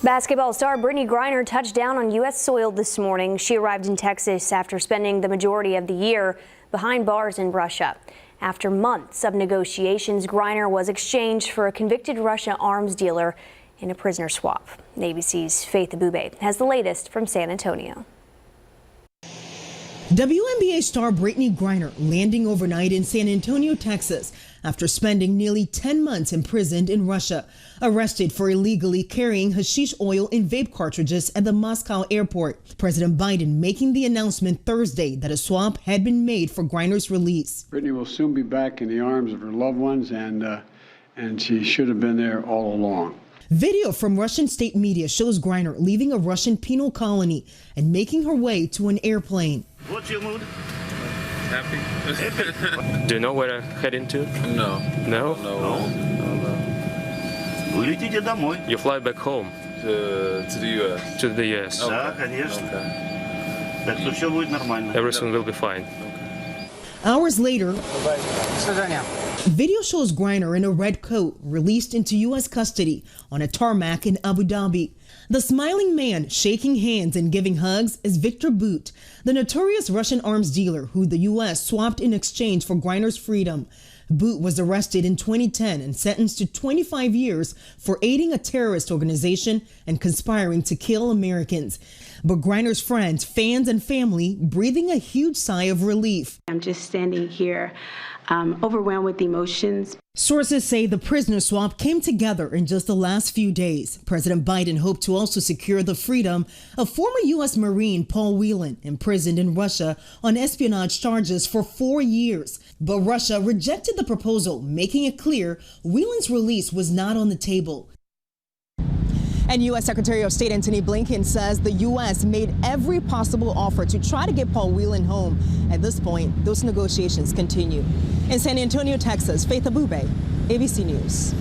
Basketball star Brittney Griner touched down on U.S. soil this morning. She arrived in Texas after spending the majority of the year behind bars in Russia. After months of negotiations, Griner was exchanged for a convicted Russia arms dealer in a prisoner swap. ABC's Faith Abube has the latest from San Antonio. WNBA star Brittney Griner landing overnight in San Antonio, Texas, after spending nearly 10 months imprisoned in Russia, arrested for illegally carrying hashish oil in vape cartridges at the Moscow airport. President Biden making the announcement Thursday that a swap had been made for Griner's release. Brittney will soon be back in the arms of her loved ones, and she should have been there all along. Video from Russian state media shows Griner leaving a Russian penal colony and making her way to an airplane. What's your mood? Happy. Do you know where I'm heading to? No. No? No. Вы летите домой. You fly back home. To the U.S. To the U.S. Да, конечно. Так что все будет нормально. Everything will be fine. Hours later, video shows Griner in a red coat released into U.S. custody on a tarmac in Abu Dhabi. The smiling man shaking hands and giving hugs is Victor Bout, the notorious Russian arms dealer who the U.S. swapped in exchange for Griner's freedom. Bout was arrested in 2010 and sentenced to 25 years for aiding a terrorist organization and conspiring to kill Americans. But Griner's friends, fans, and family breathing a huge sigh of relief. I'm just standing here overwhelmed with emotions. Sources say the prisoner swap came together in just the last few days. President Biden hoped to also secure the freedom of former U.S. Marine Paul Whelan, imprisoned in Russia on espionage charges for 4 years. But Russia rejected the proposal, making it clear Whelan's release was not on the table. And U.S. Secretary of State Antony Blinken says the U.S. made every possible offer to try to get Paul Whelan home. At this point, those negotiations continue. In San Antonio, Texas, Faith Abube, ABC News.